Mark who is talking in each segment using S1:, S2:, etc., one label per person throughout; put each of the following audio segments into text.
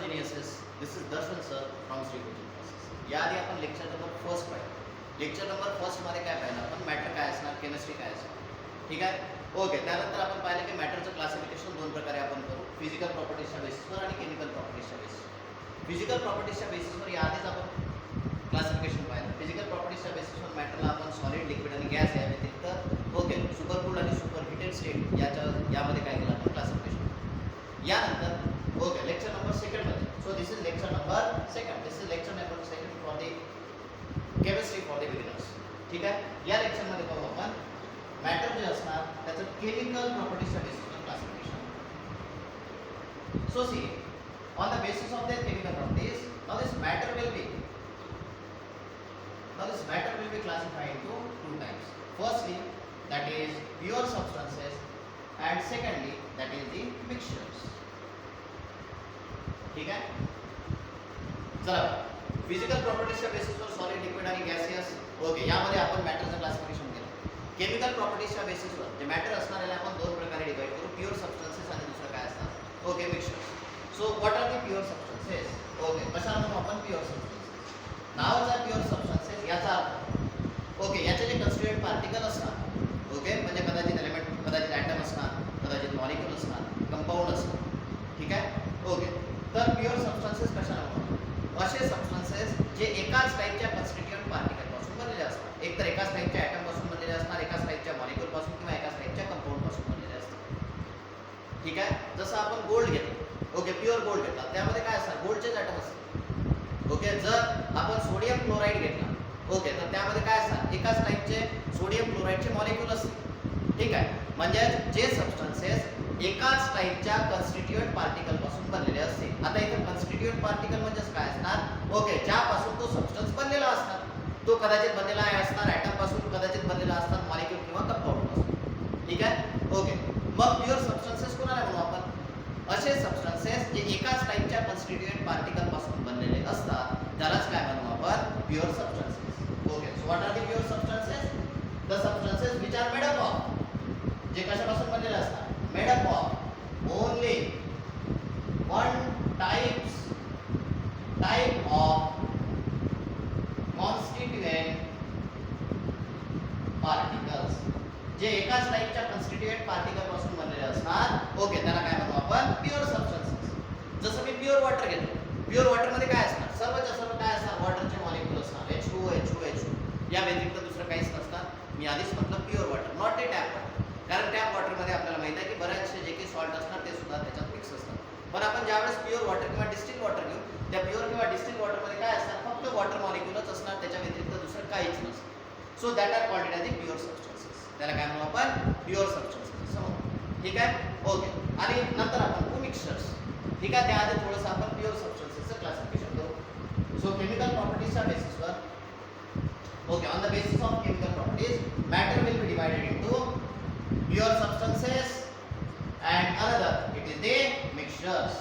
S1: geniuses. This is Darshan sir from Sri Coaching Classes. याआधी आपण lecture number first पाहिलं. Lecture number first मध्ये काय पाहिलं आपण, मॅटर काय असणार, केमिस्ट्री काय असणार. ठीक आहे. ओके. त्यानंतर आपण पाहिलं की मॅटरचं क्लासिफिकेशन दोन प्रकारे आपण करू, फिजिकल प्रॉपर्टीजच्या बेसिसवर आणि केमिकल प्रॉपर्टीजच्या बेसिसवर. फिजिकल प्रॉपर्टीजच्या बेसिसवर याआधीच आपण क्लासिफिकेशन पाहिलं. फिजिकल प्रॉपर्टीजच्या बेसिसवर मॅटरला आपण सॉलिड, लिक्विड आणि गॅस या व्यतिरिक्त ओके सुपरकूल्ड आणि सुपरहीटेड स्टेट यामध्ये काय केलं आपण क्लासिफिकेशन. यानंतर ओके लेक्चर नंबर सेकंड मध्ये, so this is lecture number second, this is lecture number second for the chemistry for the beginners. ठीक आहे. या लेक्चर मध्ये पाहू आपण मॅटर जे असणार त्याचं केमिकल प्रॉपर्टीजच्या बेसिसवर classification. So see on the basis of their chemical properties, now this matter will be classified into two types. Firstly, that is pure substances, and secondly, that is the mixtures. ठीक आहे. चला physical प्रॉपर्टीजच्या बेसिसवर solid, liquid आणि gaseous okay यामध्ये आपण मॅटरचं classification केलं. Chemical प्रॉपर्टीजच्या बेसिसवर जे मॅटर असणार याला आपण दोन प्रकारे डिवाइड करू, प्युअर सबस्टन्सेस आणि दुसरं काय असणार okay mixtures. So what are the pure substances. Okay कशाला म्हणू आपण प्युअर सबस्टन्सेस. नावच आहे प्युअर सबस्टन्सेस, याचा अर्थ ओके याचे जे कन्स्टिट्यूएंट पार्टिकल असणार ओके म्हणजे कदाचित एलिमेंट, कदाचित ॲटम असणार, कदाचित मॉलिक्यूल असणार, कंपाऊंड असणार. ठीक आहे. ओके तर प्युअर सबस्टन्सेस कशाला म्हणू, असे सबस्टन्सेस जे एकाच टाईपच्या कन्स्टिट्यूएंट पार्टिकल पासून बनलेले असतात. एक तर एकाच टाईपच्या ॲटम पासून बनलेले असणार, एकाच टाईपच्या मॉलिक्यूल पासून किंवा एकाच टाईपच्या कंपाऊंड पासून बनलेले असतात. ठीक आहे. जसं आपण गोल्ड घेतो ओके प्युअर गोल्ड घेतला त्यामध्ये काय असणार, गोल्डचेच ॲटम असतात. ओके जर आपण सोडियम क्लोराईड घेतला ओके तर त्यामध्ये काय असतात, एकाच टाईपचे सोडियम क्लोराईडचे मॉलिक्यूल असतात. ठीक आहे. म्हणजे जे सबस्टन्सेस एकाच टाईपच्या कन्स्टिट्यूएंट पार्टिकल पासून बनलेले असते. आता इथे कन्स्टिट्यूएंट पार्टिकल म्हणजे काय असणार ओके ज्यापासून तो सबस्टन्स बनलेला असणार. तो कदाचित बनलेला असणार ॲटम पासून, कदाचित बनलेला असणार मॉलिक्यूल किंवा कंपाऊंड पासून. ठीक आहे. ओके मग प्युअर सबस्टन्सेस कोणाला म्हणू आपण, असे सबस्टन्सेस जे एकाच टाईपच्या कन्स्टिट्यूएंट पार्टिकल पासून बनलेले असतात त्यालाच काय म्हणू आपण pure substances. Okay so what are the pure substances, the substances which are made up of, जे कशापासून बनलेले असतात, made up of only one type of constituent particles, जे एकाच टाईपच्या कन्स्टिट्यूएंट पार्टिकल पासून बनलेले असणार ओके त्याला काय म्हणू आपण प्युअर सबस्टन्सेस. जसं मी प्युअर वॉटर घेतो, प्युअर वॉटर मध्ये काय असणार, सर्वच्या सर्व काय असणार, वॉटरचे मॉलिक्यूल असणार, H2O या व्यतिरिक्त दुसरं काहीच नसणार. मी आधीच म्हटलं pure water, not a tap water, कारण टॅप वॉटर मध्ये आपल्याला माहिती आहे की बऱ्याचशे जे काही सॉल्ट असणार ते सुद्धा त्याच्यात मिक्स असतात. पण आपण ज्यावेळेस प्युअर वॉटर किंवा डिस्टिल वॉटर घेऊ, त्या प्युअर किंवा डिस्टिल वॉटर मध्ये काय असणार, फक्त वॉटर मॉलिक्यूलच असणार, त्याच्या व्यतिरिक्त दुसरं काहीच नसतं. So that are called as the pure substances. त्याला काय म्हणू आपण प्युअर सबस्टन्सेस असं म्हणू. ठीक आहे. ओके आणि नंतर आपण मिक्सचर्स. ठीक आहे. त्याआधी थोडंसं आपण प्युअर सबस्टन्सेसचं क्लासिफिकेशन करू. सो केमिकल प्रॉपर्टीजच्या बेसिसवर okay on the basis of chemical properties matter will be divided into pure substances and another it is the mixtures.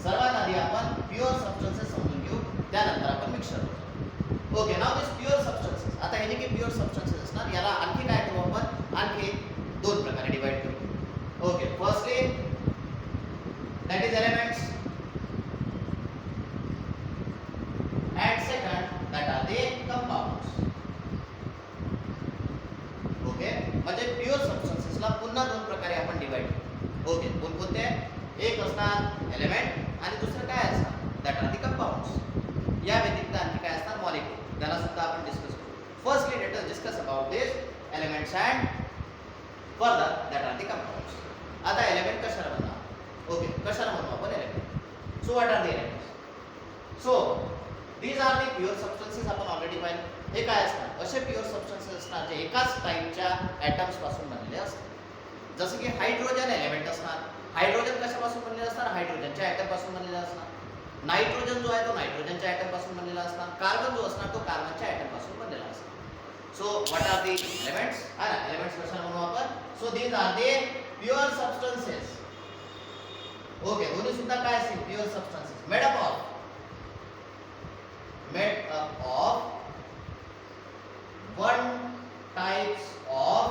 S1: सर्वात आधी आपण प्युअर सबस्टन्सेस समजून घेऊ, त्यानंतर आपण मिक्सचर बघू. ओके नाउ दिस प्युअर सबस्टन्सेस, आता हे जे की प्युअर सबस्टन्सेस असणार याला आणखी काय करू आपण, आणखी दोन प्रकारे डिवाइड करू. Okay firstly that is elements and second that are the compounds. Okay म्हणजे प्युअर सबस्टन्सेसला पुन्हा दोन प्रकारे आपण डिवाइड करू. ओके कोणकोणते, एक असणार एलिमेंट आणि दुसरं काय असणार दॅट आर दी कंपाऊंड्स. या व्यतिरिक्त आणखी काय असणार मॉलिक्यूल, त्याला सुद्धा आपण डिस्कस करू. Firstly let us discuss about this elements and further that are the compounds. आता एलिमेंट कशाला म्हणणार ओके कशाला म्हणू आपण element. So what are the elements. So these are the pure substances आपण ऑलरेडी पाहिले. हे काय असणार, असे प्युअर सबस्टन्सेस असणार जे एकाच टाईपच्या ॲटम्स पासून बनलेले असतात. जसं की हायड्रोजन एलिमेंट असणार, हायड्रोजन कशापासून बनलेला असणार, हायड्रोजनच्या ॲटम पासून बनलेला असणार. नायट्रोजन जो आहे तो नायट्रोजनच्या ॲटम पासून बनलेला असणार. कार्बन जो असणार तो कार्बनच्या ॲटम पासून बनलेला असणार. So what are the elements, elements कशाला म्हणू आपण. So these are the pure substances. Okay दोन्ही सुद्धा काय असतील pure substances made up of one types of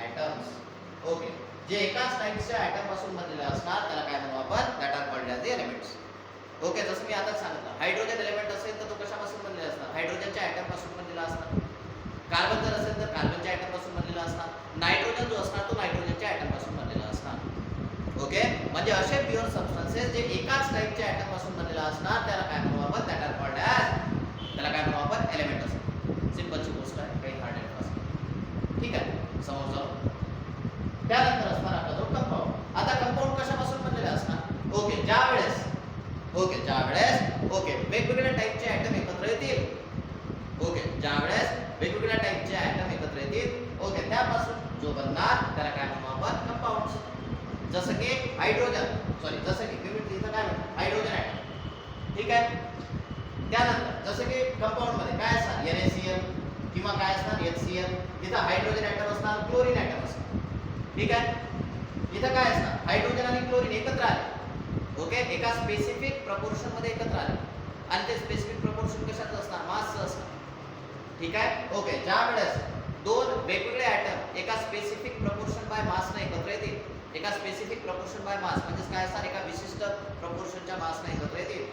S1: atoms. Okay जे एकाच टाईपच्या ॲटम पासून बनलेले असणार त्याला काय म्हणू आपण that are called as the elements. Okay, जसं मी आताच सांगितलं, हायड्रोजन एलिमेंट असेल तर तो कशापासून बनलेला असणार? हायड्रोजनच्या ॲटम पासून बनलेला असणार. कार्बन जर असेल तर कार्बनच्या ॲटम पासून बनलेला असणार. नायट्रोजन जो असणार तो नायट्रोजनच्या ॲटम पासून बनलेला असणार. ओके, म्हणजे असे प्युअर सबस्टन्सेस जे एकाच टाइपच्या ॲटम पासून बनलेला असणार त्याला काय म्हणू आपण? दॅट आर कॉल्ड ॲज, त्याला काय म्हणू आपण? एलिमेंट असतात. सिंपलची गोष्ट आहे, काही हार्ड अँड फास्ट. ठीक आहे, समोर जाऊ. त्यानंतर असणार आपला जो कंपाऊंड. आता कंपाऊंड कशापासून बनलेला असणार? ओके, ज्यावेळेस वेगवेगळ्या टाइपचे ॲटम एकत्र येतील. ओके, ज्यावेळेस वेगवेगळ्या टाइपचे ॲटम एकत्र येतील, ओके, त्यापासून जो बनणार त्याला काय म्हणू आपण? कंपाऊंड्स. जसं की जसं की इथं काय म्हणतो? Hydrogen atom. ठीक आहे. त्यानंतर जसं की कंपाऊंड मध्ये काय असणार? NaCl किंवा काय असणार? HCl. इथं हायड्रोजन ॲटम असणार, क्लोरीन ॲटम असणार. ठीक आहे. इथं काय असणार? हायड्रोजन आणि क्लोरीन एकत्र आले. ओके, एका स्पेसिफिक प्रपोर्शन मध्ये एकत्र आले आणि ते स्पेसिफिक प्रपोर्शन कशाचं असणार? मासचं असणार. ठीक आहे. ओके, ज्यावेळेस दोन वेगवेगळे ॲटम एका स्पेसिफिक प्रपोर्शन बाय मासने एकत्र येतील, एका स्पेसिफिक प्रपोर्शन बाय मास म्हणजे काय असणार? एका विशिष्ट प्रपोर्शनच्या मासने एकत्र येतील.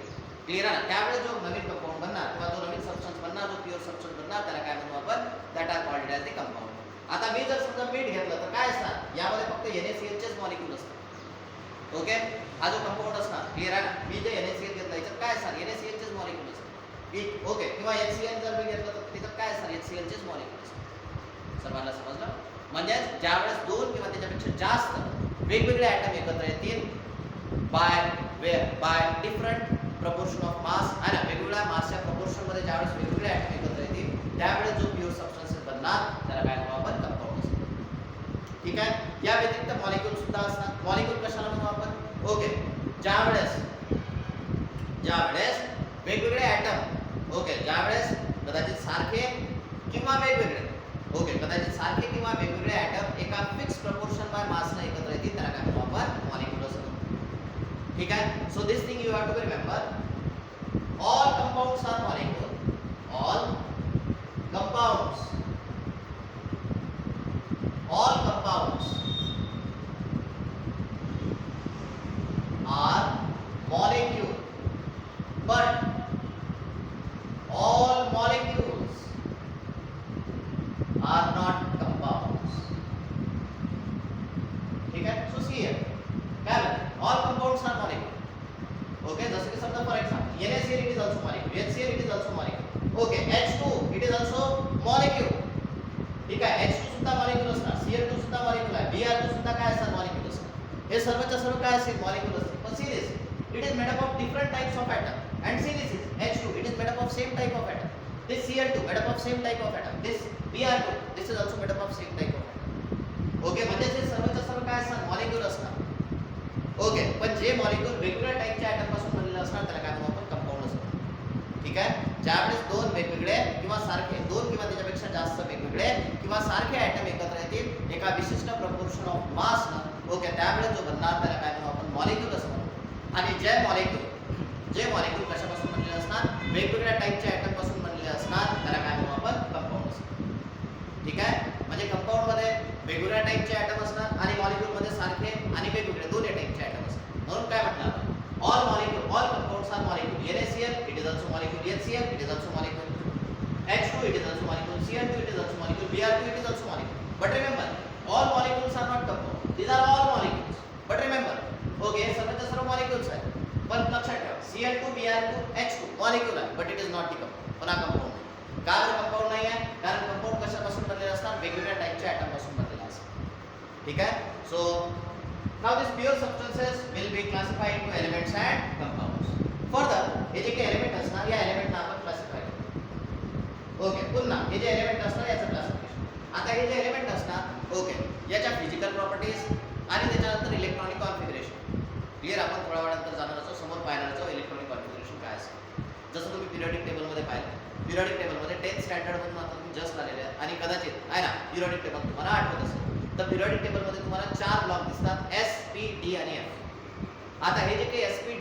S1: क्लिअर आहे? त्यावेळेस जो नवीन कंपाऊंड बनणार किंवा जो नवीन सबस्टन्स बनणार, जो प्युअर सबस्टन्स बनणार त्याला काय म्हणू आपण? That are called as the compound. आता मी जर समजा मीठ घेतलं तर काय असणार? यामध्ये फक्त NaCl चेच मॉलिक्यूल असतात. ओके, हा जो कंपाऊंड असणार, क्लिअर आहे ना? मी जे NaCl घेतलं याच्यात काय असणार? NaCl चेच मॉलिक्यूल असतात. ओके, किंवा HCl जर मी घेतलं तर तिथं काय असणार? HCl चेच मॉलिक्यूल असतात. सर्वांना समजलं? म्हणजे ज्यावेळेस दोन किंवा त्याच्यापेक्षा जास्त वेगवेगळे ॲटम एकत्र येतील by different proportion of mass, आहे ना? वेगवेगळ्या मासच्या प्रपोर्शन मध्ये ज्यावेळेस वेगवेगळे ॲटम एकत्र येतील त्यावेळेस जो प्युअर सबस्टन्सेस बनणार त्याला काय म्हणू आपण? कंपाऊंड असतात. ठीक आहे. या व्यतिरिक्त मॉलिक्यूल सुद्धा असतात. मॉलिक्यूल कशाला म्हणू आपण? ओके, ज्यावेळेस वेगवेगळे ॲटम, ओके, ज्यावेळेस कदाचित सारखे किंवा वेगवेगळे, ओके, कदाचित सारखे किंवा वेगवेगळे ॲटम एका फिक्स प्रपोर्शन बाय मासने एकत्र येतील त्याला काय म्हणू आपण? मॉलिक्यूल असतो. ठीक आहे. So this thing you have to remember. All compounds are molecule. ऑल compounds are molecule, but all molecules are not compounds. ठीक है? So see here, क्या है? All compounds are molecule. Okay, जैसे कि समजा for example, NaCl it is also molecule, HCl it is also molecule. Okay, H2 it is also molecule. ठीक आहे. H2 सुद्धा मॉलिक्यूल असणार, Cl2 सुद्धा मॉलिक्यूल आहे, Br2 सुद्धा काय असणार? मॉलिक्यूल असणार. हे सर्वच्या सर्व काय असेल? मॉलिक्यूल असतील. पण series it is made up of different types of atom and series is H2 it is made up of same type of atom. This Cl2 made up of same type of atom. This Br2 this is also made up of same type of atom. Okay, म्हणजे हे सर्वच्या सर्व काय असणार? Molecule असणार. Okay, पण जे molecule वेगवेगळ्या टाइपच्या ॲटम पासून बनलेले असणार त्याला काय म्हणू आपण? कंपाऊंड असणार. ठीक आहे. ज्यावेळेस दोन वेगवेगळे किंवा सारखे, दोन किंवा त्याच्यापेक्षा जास्त वेगवेगळे किंवा सारखे ॲटम एकत्र येतील एका विशिष्ट प्रपोर्शन ऑफ मास ना, ओके, त्यावेळेस जो बनणार त्याला काय म्हणू आपण? मॉलिक्यूल असणार. आणि जे मॉलिक्यूल कशापासून बनलेले असणार? वेगवेगळ्या टाइपच्या ॲटम पासून बनलेले असणार त्याला काय म्हणू आपण? कंपाऊंड असणार. ठीक आहे. म्हणजे कंपाऊंड मध्ये वेगवेगळ्या टाइपचे ॲटम असणार आणि मॉलिक्यूल मध्ये सारखे आणि वेगवेगळे दोन्ही टाइपचे ॲटम असणार. म्हणून काय म्हटलं आपण? all compounds are molecule. NaCl it is also molecule, HCl it is also molecule, H2 it is also molecule, Cl2 it is also molecule, Br2 it is also molecule. But remember, all molecules are not compound. These are all molecules. But remember, okay, सर्वच्या सर्व molecules आहेत. पण लक्षात ठेवा, Cl2, Br2, H2 molecule आहे, but it is not the compound. पुन्हा compound नाही. का बरं compound नाही आहे? कारण compound कशापासून बनलेले असतात? वेगवेगळ्या टाइपच्या ॲटम पासून बनलेले असतात. ठीक आहे. So now these pure substances will be classified into elements and compounds. Further, हे जे काही एलिमेंट असणार या एलिमेंटना आपण क्लासिफाय करू. ओके, पुन्हा हे जे एलिमेंट असणार याचं क्लासिफिकेशन. आता हे जे एलिमेंट असणार, ओके, याच्या फिजिकल प्रॉपर्टीज आणि त्याच्यानंतर इलेक्ट्रॉनिक कॉन्फिगरेशन. क्लिअर? आपण थोड्या वेळानंतर जाणार आहोत, समोर पाहणार आहोत इलेक्ट्रॉनिक कॉन्फिगरेशन काय असतं. जसं तुम्ही पिरियडिक टेबलमध्ये पाहिलं, पिरियडिक टेबलमध्ये 10th स्टँडर्ड मधून आता तुम्ही जस्ट आलेले आहे आणि कदाचित आहे ना पिरियडिक टेबल तुम्हाला आठवत असेल. तर पिरियडिक टेबल मध्ये तुम्हाला 4 ब्लॉक दिसतात, S, P, D आणि F. आता हे जे काही S, P,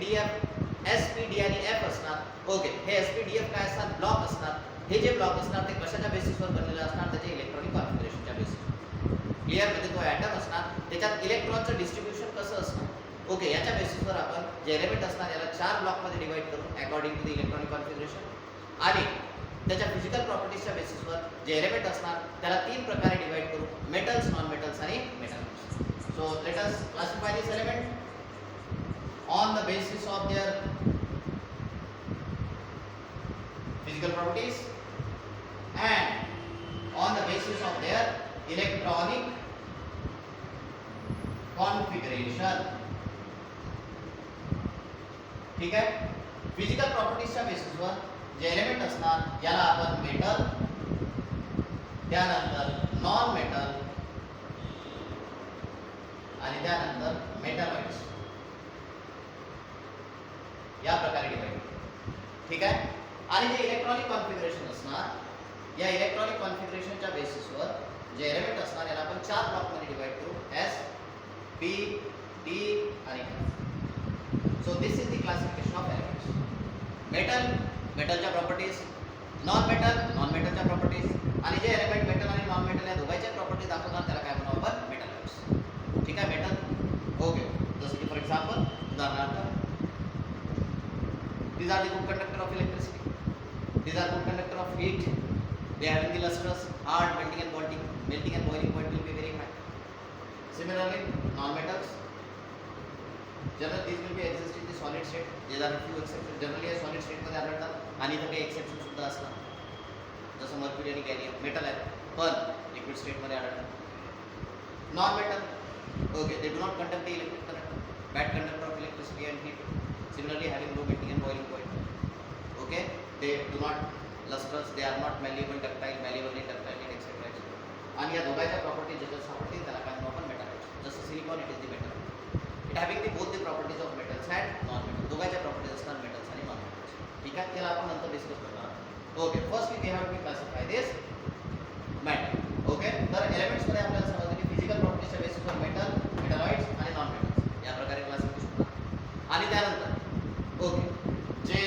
S1: D आणि F असणार, ओके, हे S, P, D, F काय असतात? ब्लॉक असणार. हे जे ब्लॉक असणार ते कशाच्या बेसिसवर बनलेले असणार? त्याच्या इलेक्ट्रॉनिक कॉन्फिगरेशनच्या बेसिसवर. क्लिअर? म्हणजे तो ॲटम असणार, त्याच्यात इलेक्ट्रॉनचं डिस्ट्रीब्युशन कसं असणार? ओके, याच्या बेसिसवर आपण जे एलिमेंट असणार याला 4 ब्लॉकमध्ये डिवाइड करू according to the electronic configuration आणि त्याच्या फिजिकल प्रॉपर्टीजच्या बेसिसवर जे एलिमेंट असणार त्याला 3 प्रकारे डिवाइड करू, मेटल्स, नॉन मेटल्स आणि metals. So let us classify this element on the basis of there physical properties and on the basis of their electronic configuration. ठीक आहे. फिजिकल प्रॉपर्टीजच्या बेसिसवर जे एलिमेंट असणार याला आपण मेटल, त्यानंतर नॉन मेटल आणि त्यानंतर मेटलॉइड्स या प्रकारे डिवाइड करू. ठीक आहे. आणि जे इलेक्ट्रॉनिक कॉन्फिगरेशन असणार या इलेक्ट्रॉनिक कॉन्फिगरेशनच्या बेसिसवर जे एलिमेंट असणार याला आपण 4 ब्लॉकमध्ये डिवाइड करू, एस, पी, डी आणि F. So this is the classification of elements. Metal, मेटलच्या प्रॉपर्टीज, नॉन मेटल, नॉन मेटलच्या प्रॉपर्टीज आणि जे एलिमेंट मेटल आणि नॉन मेटल या दोघांच्या प्रॉपर्टीज दाखवतात त्याला काय म्हणू आपण, मेटलॉइड्स. ठीक आहे. Metal okay. जसं की फॉर एक्झाम्पल उदाहरणार्थ these are the good conductor of electricity, these are good conductor of heat, they are having the lustrous, hard, melting and boiling point will be very high. Similarly non metals, generally these will be exist in the solid state, there are few exceptions, generally solid state मध्ये आढळतात आणि इथे काही exception सुद्धा असतात, जसं mercury आणि gallium metal आहे पण लिक्विड स्टेट मध्ये आढळतात. Non metal okay, they do not conduct the electric current, bad conductor of electricity and heat, similarly having low melting and boiling point. Okay, they do not lustrous, they are not malleable, ductile, malleable, ductile and etc. आणि या दोघांच्या properties ज्याच्यात सापडतील त्याला काय म्हणू आपण, metals. जसं silicon it is the metal, it having the both the properties of metals and non metal. दोघांच्या प्रॉपर्टीज असतात मेटल्स आणि नॉन मेटल्स. ठीक आहे. त्याला आपण नंतर डिस्कस करणार आहोत. Okay, first we have to classify this metal. Okay, तर एलिमेंट्स मध्ये आपल्याला समजलं की फिजिकल प्रॉपर्टीजच्या बेसिसवर मेटल, मेटलॉइड्स आणि नॉन मेटल्स या प्रकारे क्लासिफिकेशन होतात. आणि त्यानंतर ओके, जे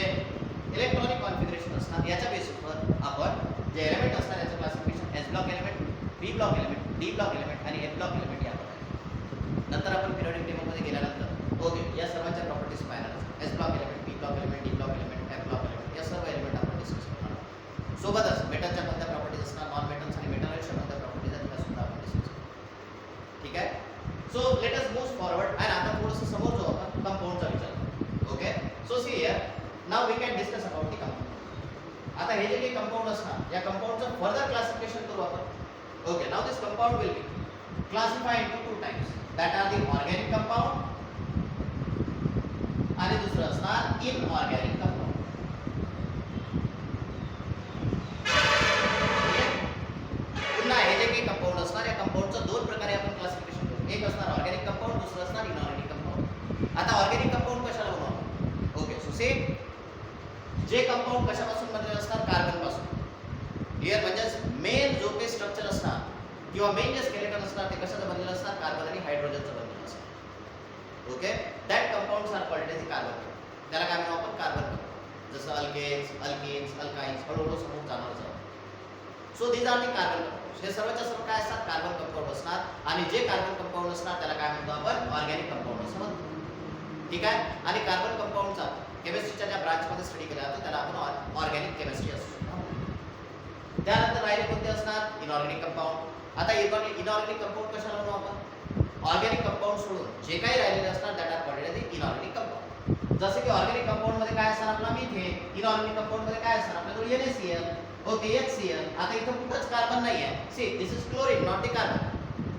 S1: इलेक्ट्रॉनिक कॉन्फिगरेशन असणार याच्या बेसिसवर आपण जे एलिमेंट असणार याचं classification S block element, B block element, D block element आणि एफ ब्लॉक एलिमेंट या प्रकारे. नंतर आपण पिरियोडिक टेबलमध्ये गेल्यानंतर ओके या सर्वांच्या प्रॉपर्टीज पाहणार. S block element, B block element, D block element, F block element या सर्व एलिमेंट आपण डिस्कस करणार. सोबतच मेटलच्या कोणत्या प्रॉपर्टीज असणार, नॉन मेटल्स आणि मेटलॉइड्सच्या कोणत्या प्रॉपर्टीज आहेत त्या सुद्धा आपण डिस्कस करू. ठीक आहे. So let us move forward आणि आता थोडंसं समोर जाऊ आपण कंपाऊंडचा विचार. Okay, so see here now we can discuss about the compound. आता हे जे काही कंपाऊंड असणार या कंपाऊंडचं फर्दर क्लासिफिकेशन करू आपण. Okay, now this compound will be classified into 2 types, that are the organic compound आणि दुसरं असणार इनऑर्गॅनिक कंपाऊंड. पुन्हा हे जे काही कंपाऊंड असणार या कंपाऊंडचं 2 प्रकारे आपण क्लासिफिकेशन करू. एक असणार ऑर्गॅनिक कंपाऊंड, दुसरं असणार इनऑर्गॅनिक कंपाऊंड. आता ऑर्गॅनिक कंपाऊंड कशाला बनवतो? ओके, सो से जे कंपाऊंड कशापासून बनलेलं असणार, कार्बन पासून. क्लिअर, म्हणजे मेन जो काही स्ट्रक्चर असणार किंवा मेन जे स्केलेटन असणार ते कशाचं बनलेलं असणार, कार्बन आणि हायड्रोजनचं बनलेलं असणार. Okay, that compounds are called as carbon. त्याला काय म्हणू आपण, कार्बन कंपाऊंड. जसं अल्केन्स, अल्किन्स, अल्काइन्स हळूहळू समोर जाणार जाऊ. So these are the carbon compounds. हे सर्वच्या सर्व काय असतात, कार्बन कंपाऊंड असणार. आणि जे कार्बन कंपाऊंड असणार त्याला काय म्हणतो आपण, ऑर्गॅनिक कंपाऊंड असं म्हणतो. ठीक आहे. आणि कार्बन कंपाऊंडचा केमिस्ट्रीच्या ज्या ब्रांचमध्ये स्टडी केला जातो त्याला आपण ऑर्गॅनिक केमिस्ट्री असतो. त्यानंतर राहिले कोणते असणार, इनऑर्गॅनिक कंपाऊंड. आता इनऑर्गॅनिक कंपाऊंड कशाला म्हणू आपण, ऑर्गॅनिक कंपाऊंड सोडून जे काही राहिलेले असणार that are called as inorganic compound. जसे की ऑर्गॅनिक कंपाऊंड मध्ये काय असणार आपला मिथेन, इनऑर्गॅनिक कंपाऊंड मध्ये काय असणार आपल्याकडे NaCl. Okay, HCl. आता इथं कुठंच कार्बन नाही आहे. See this is chlorine not the carbon.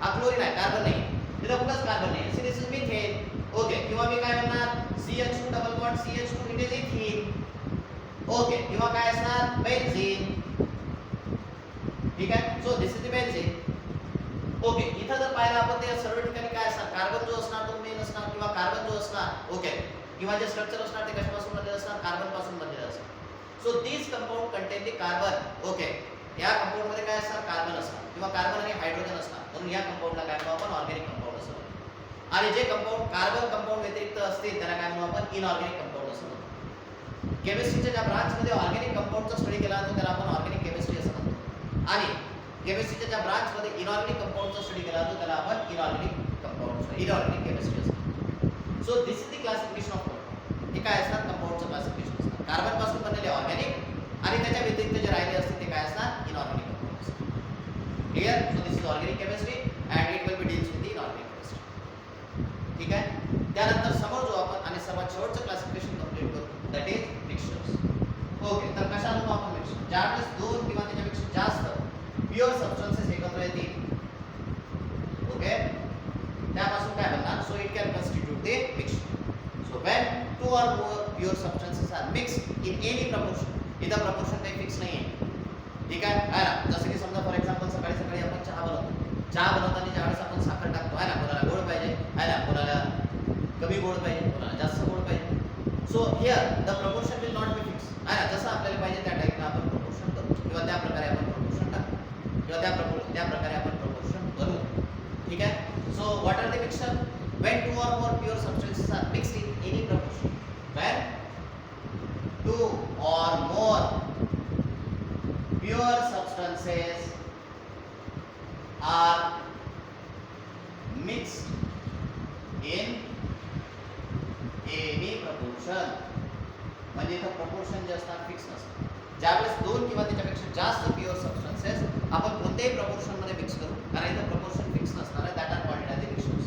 S1: हा क्लोरीन आहे, कार्बन नाही. इथं कुठंच कार्बन नाही. See this is methane. Okay, किंवा मी काय म्हणणार CH2 double bond CH2 it is ethene. Okay, किंवा काय असणार बेन्झीन. ठीक आहे. So this is the benzene. Okay, इथं जर पाहिलं आपण ते सर्व ठिकाणी काय असणार, कार्बन जो असणार तो मेन असणार किंवा कार्बन जो असणार ओके किंवा जे स्ट्रक्चर असणार ते कशापासून बनलेलं असणार, कार्बन पासून बनलेलं असणार. So this compound content the carbon. Okay, या कंपाऊंड मध्ये काय असणार, कार्बन असणार किंवा कार्बन आणि हायड्रोजन असणार. म्हणून या कंपाऊंडला काय म्हणू आपण, ऑर्गॅनिक कंपाऊंड असं म्हणतो. आणि जे कंपाऊंड कार्बन कंपाऊंड व्यतिरिक्त असतील त्याला काय म्हणू आपण, इनऑर्गॅनिक कंपाऊंड असं म्हणतो. केमिस्ट्रीच्या ज्या ब्रांचमध्ये ऑर्गॅनिक कंपाऊंडचा स्टडी केला जातो त्याला आपण ऑर्गॅनिक केमिस्ट्री असं म्हणतो. आणि केमिस्ट्रीच्या ज्या ब्रांचमध्ये इनऑर्गॅनिक कंपाऊंडचा स्टडी केला जातो त्याला आपण इनऑर्गॅनिक केमिस्ट्री असं म्हणतो. So this is the classification of compound. हे काय असतात कंपाऊंडचं क्लासिफिकेशन असतात. कार्बन पासून बनलेले ऑर्गॅनिक आणि त्याच्या व्यतिरिक्त जे राहिले असते ते काय असतात inorganic compounds. Clear. So this is organic chemistry and it will be deals with the inorganic chemistry. ठीक आहे. त्यानंतर समोर जो आपण आणि सर्वात शेवटचं क्लासिफिकेशन कंप्लीट करू दॅट इज मिक्सचर्स. ओके. तर कशा आणू आपण मिक्सचर? ज्यावेळेस दोन किंवा त्याच्यापेक्षा जास्त प्युअर सबस्टन्सेस एकत्र येतील. ओके. त्यापासून काय बनणार? So it can constitute the mixture. So when two or more pure substances are mixed in any proportion. इथं proportion काही फिक्स नाही आहे. ठीक आहे. आहे ना. जसं की समजा फॉर एक्झाम्पल सकाळी सकाळी आपण चहा बनवतो. चहा बनवताना ज्यावेळेस आपण साखर टाकतो आहे ना, कोणाला गोड पाहिजे आहे ना, कोणाला कमी गोड पाहिजे, कोणाला जास्त गोड पाहिजे. So here the proportion will not B fix. आहे ना, जसं आपल्याला पाहिजे त्या टाईपनं आपण प्रपोर्शन करू किंवा त्या प्रकारे आपण प्रपोर्शन टाकू किंवा त्या प्रकारे आपण प्रपोर्शन बनवू. ठीक आहे. So what are the mixture? When two or more pure substances are mixed in any proportion. When two or more pure substances are mixed in any proportion. म्हणजे इथं proportion जे असतात फिक्स नसतात. ज्यावेळेस दोन किंवा त्याच्यापेक्षा जास्त प्युअर सबस्टन्सेस आपण कोणत्याही प्रपोर्शन मध्ये मिक्स करू, कारण इथं प्रपोर्शन फिक्स नसणार आहे, that are called as mixtures.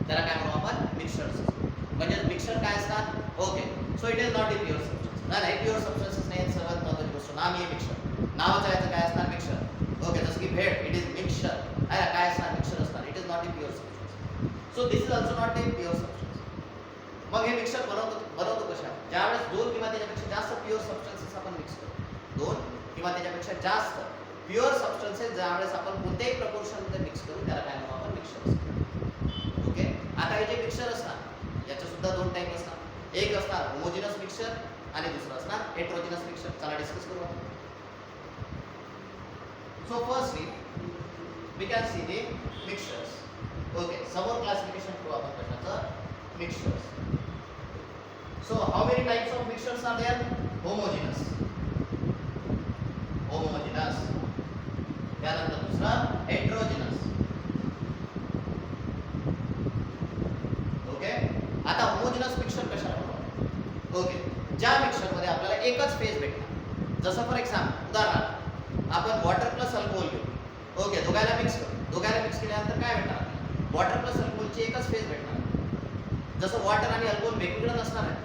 S1: त्याला काय म्हणू आपण? मिक्सचर्स. म्हणजे मिक्सचर काय असतात? Okay. So it is not a pure substance. नाही प्युअर सबस्टन्सेस नाही. सर्वात महत्त्वाची गोष्ट नाम आहे मिक्सचर. नावाचं याचं काय असणार? मिक्सचर. ओके. जसं की भेळ इट इज मिक्सचर. आहे काय असणार? मिक्सचर असणार. It is not a pure substance. So this is also not a pure substance. मग हे मिक्सचर बनवतो कशा? ज्यावेळेस दोन किंवा त्याच्यापेक्षा जास्त प्युअर सबस्टन्सेस आपण मिक्स करू. दोन किंवा त्याच्यापेक्षा जास्त प्युअर सबस्टन्सेस ज्यावेळेस आपण कोणत्याही प्रपोर्शन मध्ये मिक्स करू त्याला काय म्हणू आपण? मिक्सचर. ओके. आता हे जे मिक्सचर असणार याचे सुद्धा दोन टाइप असतात. एक असणार होमोजिनस मिक्सचर आणि दुसरं असणार हेटेरोजिनस मिक्सचर. चला डिस्कस करू आपण. So firstly we can see the mixtures. Okay. समोर क्लासिफिकेशन करू आपण कशाचं? Mixtures. So how many types of mixtures are there? Homogeneous. त्यानंतर दुसरा heterogeneous. ओके. आता homogeneous मिक्सचर कशाला म्हणतात? ओके. ज्या मिक्सचर मध्ये आपल्याला एकच फेज भेटणार. जसं फॉर एक्झाम्पल उदाहरणार्थ आपण वॉटर प्लस अल्कोहोल घेऊ. ओके. दोघांना मिक्स करू. दोघांना मिक्स केल्यानंतर काय भेटणार? वॉटर प्लस अल्कोहोलची एकच फेज भेटणार. जसं वॉटर आणि अल्कोहोल वेगवेगळं नसणार आहे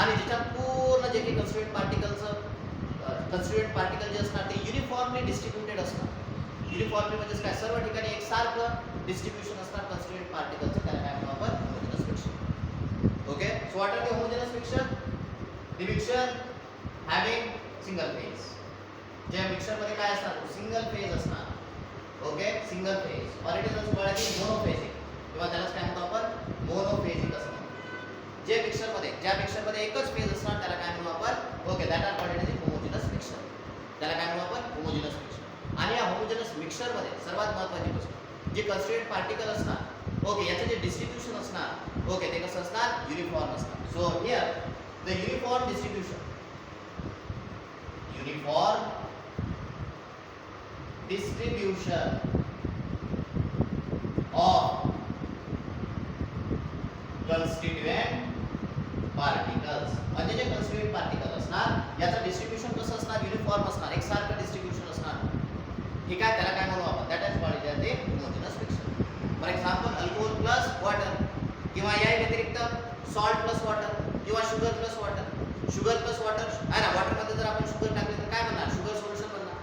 S1: आणि ज्याच्यात पूर्ण जे काही कन्स्टिट्यूएंट पार्टिकल जे असणार ते युनिफॉर्मली डिस्ट्रीब्युटेड असणार. युनिफॉर्मली म्हणजे काय? सर्व ठिकाणी एकसारखं डिस्ट्रीब्युशन असणार कन्स्टिट्यूएंट पार्टिकलचं. त्याला काय म्हणू आपण? Homogeneous mixture. Okay. So what are the homogeneous mixture? The mixture having single phase. ज्या मिक्सचर मध्ये काय असणार? सिंगल फेज असणार. ओके. सिंगल फेज और it is also called as monophasic किंवा त्याला काय म्हणतो आपण? मोनोफेजिक असणार. ज्या मिक्सचर मध्ये एकच फेज असणार त्याला काय म्हणू आपण? Okay. That are called as homogeneous mixture. त्याला काय म्हणू आपण? Homogeneous mixture. आणि या होमोजेनस मिक्सचर मध्ये सर्वात महत्त्वाची गोष्ट जे कन्स्टिट्यूएंट पार्टिकल असणार, ओके, याचे जे डिस्ट्रीब्युशन असणार, ओके, ते कसं असणार? युनिफॉर्म असणार. So here the uniform distribution of constituent particles. म्हणजे जे constituent particle असणार याचं डिस्ट्रीब्युशन कसं असणार? युनिफॉर्म असणार. एकसारखं डिस्ट्रीब्युशन असणार. ठीक आहे. त्याला काय म्हणू आपण? That is called as the homogeneous mixture. For example alcohol plus water किंवा या व्यतिरिक्त सॉल्ट प्लस वॉटर किंवा sugar plus water. Sugar plus water आहे ना. वॉटर मध्ये जर आपण शुगर टाकले तर काय बनणार? शुगर सोल्युशन बनणार.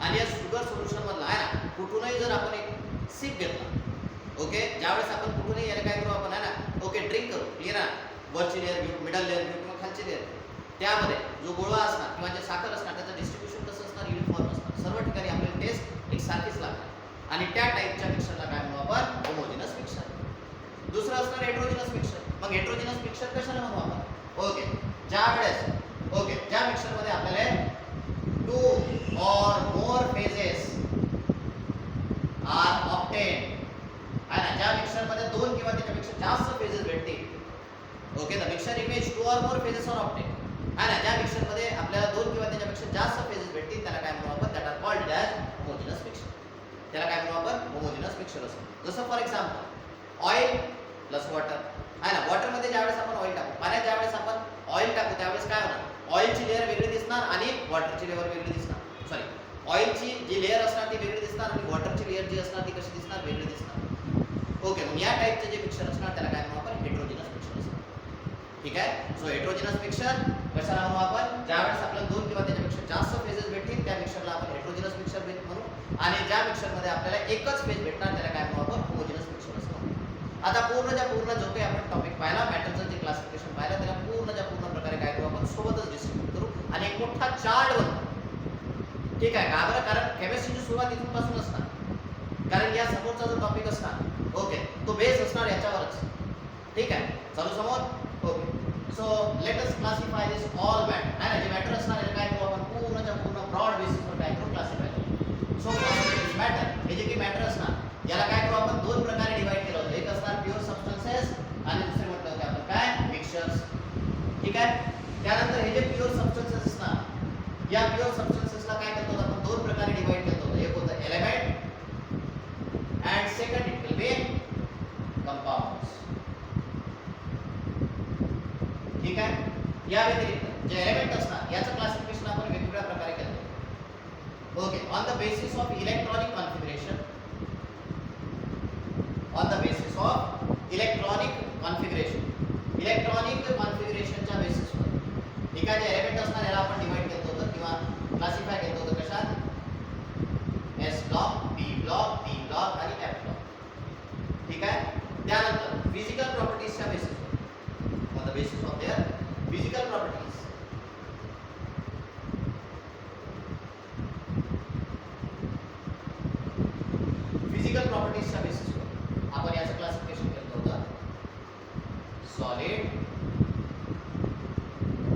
S1: आणि या शुगर सोल्युशन मधला आहे ना कुठूनही जर आपण एक सिप घेतला, ओके, ज्यावेळेस आपण कुठूनही याला काय करू आपण आहे ना, ओके, ड्रिंक करू. क्लिअर आहे. वरची लेअर घेऊ, मिडल लेअर घेऊ किंवा खालची लेअर. त्यामध्ये जो गोळा असणार किंवा जे साखर असणार त्याचं डिस्ट्रीब्युशन कसं असणार? युनिफॉर्म असणार. सर्व ठिकाणी आपल्याला टेस्ट एक सारखीच लागणार आणि त्या टाईपच्या मिक्सरला काय म्हणू आपण? Homogeneous mixture. दुसरं असणार हेटेरोजेनस मिक्सचर. मग हेटेरोजेनस मिक्सचर कशाला म्हणू आपण? ओके. ज्या मिक्सचर मध्ये आपल्याला 2 or more phases are obtained. आहे ना. ज्या मिक्सचर मध्ये 2 किंवा त्याच्यापेक्षा जास्त फेजेस भेटतील. Okay. The mixture in which 2 or more phases are obtained. आहे ना. ज्या मिक्सचर मध्ये आपल्याला 2 किंवा त्याच्यापेक्षा जास्त फेजेस भेटतील त्याला काय म्हणू आपण? That are called as homogeneous mixture. त्याला काय म्हणू आपण? होमोजेनस मिक्सचर असं. जसं for example oil plus water आहे ना. वॉटर मध्ये ज्यावेळेस आपण ऑइल टाकू, पाण्यात ज्यावेळेस आपण ऑइल टाकू त्यावेळेस काय होणार, ऑइलची लेअर वेगळी दिसणार आणि वॉटरची लेअर वेगळी दिसणार. सॉरी, ऑइलची जी लेअर असणार ती वेगळी दिसणार आणि वॉटरची लेअर जी असणार ती कशी दिसणार, वेगळी दिसणार. ओके, मग या टाइपचे जे मिक्सचर असणार त्याला काय म्हणू आपण, हेटेरोजेनस मिक्सचर असणार. ठीक आहे. सो हेटेरोजेनस मिक्सचर कशाला म्हणू आपण, ज्यावेळेस आपल्याला दोन किंवा त्याच्यापेक्षा जास्त फेजेस भेटतील त्या मिक्सचरला आपण हेटेरोजेनस मिक्सचर म्हणू, आणि ज्या मिक्सचर मध्ये आपल्याला एकच फेज भेटणार त्याला काय म्हणू आपण, होमोजेनस मिक्सचर असं म्हणू. आता पूर्ण जो काही आपण टॉपिक पाहिला, मॅटरचं जे क्लासिफिकेशन पाहिलं, त्याला पूर्ण प्रकारे काय करू आपण, सोबतच डिस्ट्रीब्यूट करू आणि एक मोठा चार्ट बनवू. ठीक आहे का बरं, कारण केमिस्ट्रीची सुरुवात इथून पासून असणार, कारण या समोरचा जो टॉपिक असणार, ओके, तो बेस असणार याच्यावरच. ठीक आहे, चालू समोर. Okay, so let us classify this all matter आहे ना. जे मॅटर असणार याला काय करू आपण, पूर्ण ब्रॉड बेसिसवर काय करू, क्लासिफाय करू. सो मॅटर, हे जे काही मॅटर असणार याला काय करू आपण, दोन प्रकारे डिवाइड केलं होतं. एक असणार प्युअर सबस्टन्सेस आणि दुसरे म्हटलं होते आपण काय, मिक्सचर्स. ठीक आहे. त्यानंतर हे जे प्युअर सबस्टन्सेस असणार, या प्युअर सबस्टन्सेसला काय करतो आपण, दोन प्रकारे डिवाइड केलं होतं. एक होतं element and second it will be compounds. ठीक आहे. या व्यतिरिक्त जे एलिमेंट असणार याचं क्लासिफिकेशन आपण वेगवेगळ्या प्रकारे करतो. Okay, on the basis of electronic configuration, on the basis of electronic कॉन्फिगरेशनच्या बेसिसवर. ठीक आहे. जे एलिमेंट असणार याला आपण डिवाइड केलं होतं किंवा क्लासिफाय केलं होतं कशात, S block, P block, D block आणि एफ ब्लॉक. ठीक आहे. त्यानंतर फिजिकल प्रॉपर्टीजच्या बेसिसवर, on the basis of their physical properties, physical प्रॉपर्टीजच्या बेसिसवर आपण याचं क्लासिफिकेशन केलं होतं, सॉलिड,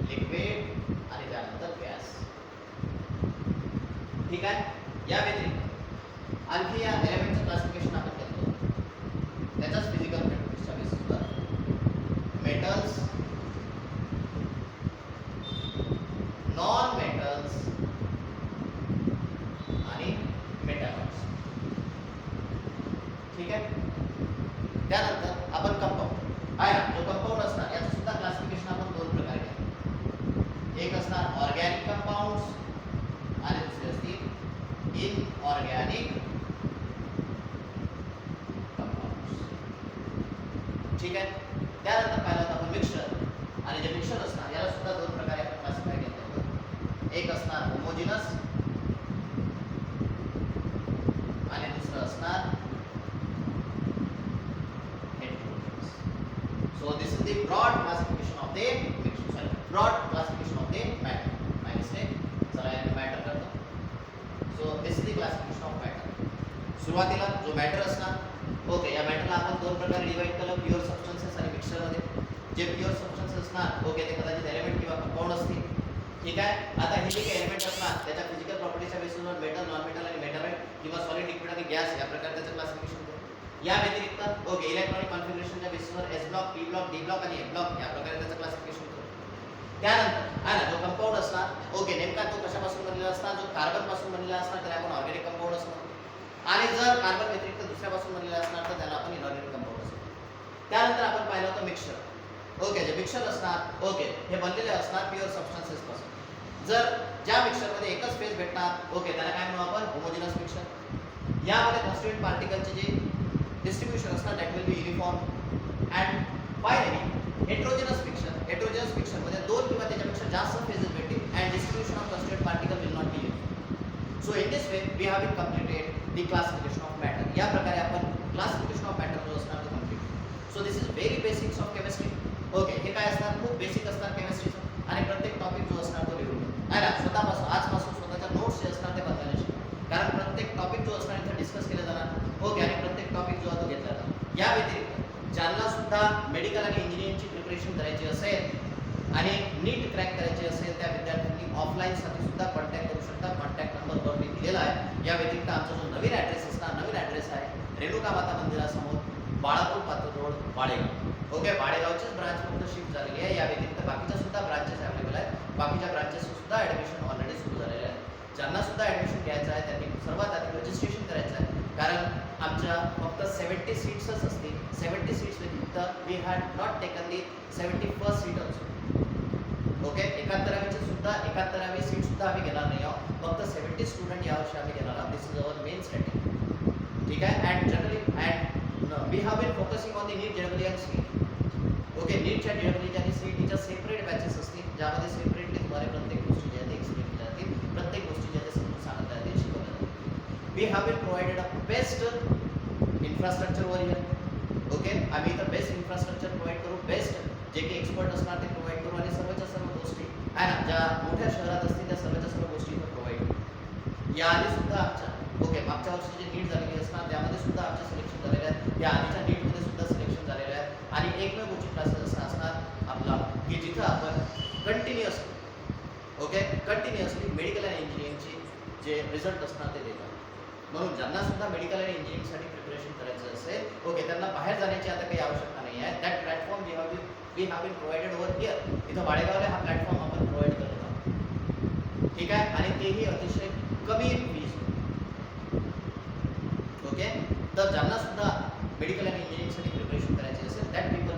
S1: लिक्विड आणि त्यानंतर गॅस. ठीक आहे. या व्यतिरिक्त आणखी या एलिमेंटचं क्लासिफिकेशन आपण केलं होतं, त्याच्याच फिजिकल प्रॉपर्टीजच्या बेसिसवर मेटल्स, नॉन मेटल्स आणि मेटॅलॉइड्स. ठीक आहे. त्यानंतर आपण कंपाऊंड आहे ना, जो कंपाऊंड असणार याचं सुद्धा क्लासिफिकेशन आपण दोन प्रकारे केलं. एक असणार ऑर्गॅनिक कंपाऊंड्स आणि दुसरे असतील इनऑर्गॅनिक कंपाऊंड्स. ठीक आहे. त्यानंतर पाहिलं होतं आपण मिक्सचर, आणि जे मिक्सचर असणार याला सुद्धा दोन प्रकारे आपण क्लासिफाय केलं होतं. एक असणार होमोजिनस आणि दुसरं असणार heterogeneous. So this is the broad classification of the mixture, sorry, broad classification of the matter. My mistake. चला याने मॅटर करतो. So this is the classification of matter. सुरुवातीला जो मॅटर असणार, ओके, या मॅटरला आपण दोन प्रकारे डिवाइड केलं, प्युअर सबस्टन्सेस आणि मिक्सचर मध्ये. जे प्युअर सबस्टन्सेस असणार, ओके, ते कदाचित एलिमेंट किंवा कंपाऊंड असतील. ठीक आहे. आता हे जे काही एलिमेंट असणार त्याच्या फिजिकल प्रॉपर्टीच्या बेसिसवर मेटल, नॉन मेटल आणि मेटॅलॉइड किंवा सॉलिड, लिक्विड आणि गॅस या प्रकारे त्याचं क्लासिफिकेशन करू. या व्यतिरिक्त ओके, इलेक्ट्रॉनिक कॉन्फिगरेशनच्या बेसिसवर S block, P block, D block आणि एफ ब्लॉक या प्रकारे त्याचं क्लासिफिकेशन करू. त्यानंतर आहे ना, जो कंपाऊंड असणार, ओके, नेमका तो कशापासून बनलेला असणार, जो कार्बन पासून बनलेला असणार त्याला आपण ऑर्गॅनिक कंपाऊंड असणार, आणि जर कार्बन व्यतिरिक्त दुसऱ्यापासून बनलेला असणार तर त्याला आपण इनऑर्गॅनिक कंपाऊंड असणार. त्यानंतर आपण पाहिलं होतं मिक्सचर. ओके, जे मिक्सचर असणार, ओके, हे बनलेले असणार प्युअर सबस्टन्सेस पासून. जर ज्या मिक्सचर मध्ये एकच फेज भेटणार, ओके, त्याला काय म्हणू आपण, होमोजेनस मिक्सचर. यामध्ये कॉन्स्टिट्यूएंट पार्टिकलचे जे डिस्ट्रीब्यूशन असणार that will be uniform. And finally heterogeneous mixture. Heterogeneous mixture मध्ये दोन किंवा त्याच्यापेक्षा जास्त फेजेस भेटतील and distribution of constituent particle will not be uniform. So in this way we have completed the classification of matter. या प्रकारे आपण classification of matter जो असणार तो complete. So this is very basics of chemistry. Okay, हे काय असणार, खूप बेसिक असणार केमिस्ट्रीचं, आणि प्रत्येक टॉपिक जो असणार तो लिहून आहे ना. स्वतःपासून आजपासून स्वतःच्या नोट्स जे असणार ते बनवायला शिका, कारण प्रत्येक टॉपिक जो असणार इथे डिस्कस केला जाणार. ओके, आणि प्रत्येक टॉपिक जो आहे तो घेतला जाणार. या व्यतिरिक्त ज्यांना सुद्धा मेडिकल आणि इंजिनिअरिंगची प्रिपरेशन करायची असेल आणि नीट क्रॅक करायची असेल त्या विद्यार्थ्यांनी ऑफलाईनसाठी सुद्धा कॉन्टॅक्ट करू शकता. कॉन्टॅक्ट नंबर वर मी दिलेला आहे. या व्यतिरिक्त आमचा जो नवीन ॲड्रेस असणार, नवीन ॲड्रेस आहे रेणुका माता मंदिरासमोर, बाळापूर पात्र रोड, बाळेगाव. ओके, बाळेगावचीच ब्रांच फक्त शिफ्ट झालेली आहे. या व्यतिरिक्त बाकीच्या सुद्धा ब्रांचेस अवेलेबल आहेत. बाकीच्या ब्रांचेस सुद्धा ॲडमिशन ऑलरेडी सुरू झालेले आहे. ज्यांना सुद्धा ॲडमिशन घ्यायचं आहे त्यांनी सर्वात आधी रजिस्ट्रेशन करायचं आहे, कारण आमच्या फक्त 70 सीट्सच असतील. 70 seats with we had not taken the 71st seat also. Okay 71वी सीट सुद्धा आम्ही घेणार नाही आहोत. फक्त 70 स्टुडंट यावर्षी आम्ही घेणार आहोत. This is our main strategy. ठीक आहे. And generally we have been focusing on the NEET JW आणि सीट. ओके नीटच्या जेडब्ल्यू आणि सीईटीच्या सेपरेट बॅचेस असतील ज्यामध्ये सेपरेटली तुम्हाला प्रत्येक गोष्टी ज्या आहेत एक्सप्लेन केल्या जातील. प्रत्येक गोष्टी ज्या आहेत समजून सांगितल्या जातील, शिकवल्या जातील. We have been provided a best infrastructure over here. Okay आम्ही इथं बेस्ट इन्फ्रास्ट्रक्चर प्रोव्हाइड करू. बेस्ट जे काही एक्सपर्ट असणार ते प्रोव्हाइड करू आणि सर्वच्या सर्व गोष्टी आहे ना ज्या मोठ्या शहरात असतील त्या सर्वच्या सर्व गोष्टी इथं प्रोव्हाइड करू. याआधी सुद्धा आमच्या मागच्या वर्षी जे नीट झालेली असणार त्यामध्ये सुद्धा आमचे सिलेक्शन झालेले आहेत. त्या आधीच्या नीटमध्ये सुद्धा सिलेक्शन झालेले आहे. आणि एकमेव कोचिंग क्लासेस असा असणार आपला की जिथं आपण कंटिन्युअसली मेडिकल आणि इंजिनिअरिंगचे जे रिझल्ट असणार ते देतात. म्हणून ज्यांना सुद्धा मेडिकल आणि इंजिनिअरिंगसाठी प्रिपरेशन करायचं असेल त्यांना बाहेर जाण्याची आता काही आवश्यकता नाही आहे. That platform we have been provided over here. इथं वाडेगावला हा प्लॅटफॉर्म आपण प्रोव्हाइड करत आहोत. ठीक आहे. आणि तेही अतिशय कमी फीज. ओके तर ज्यांना सुद्धा मेडिकल आणि इंजिनिअरिंगसाठी प्रिपरेशन करायची असेल दॅट पीपल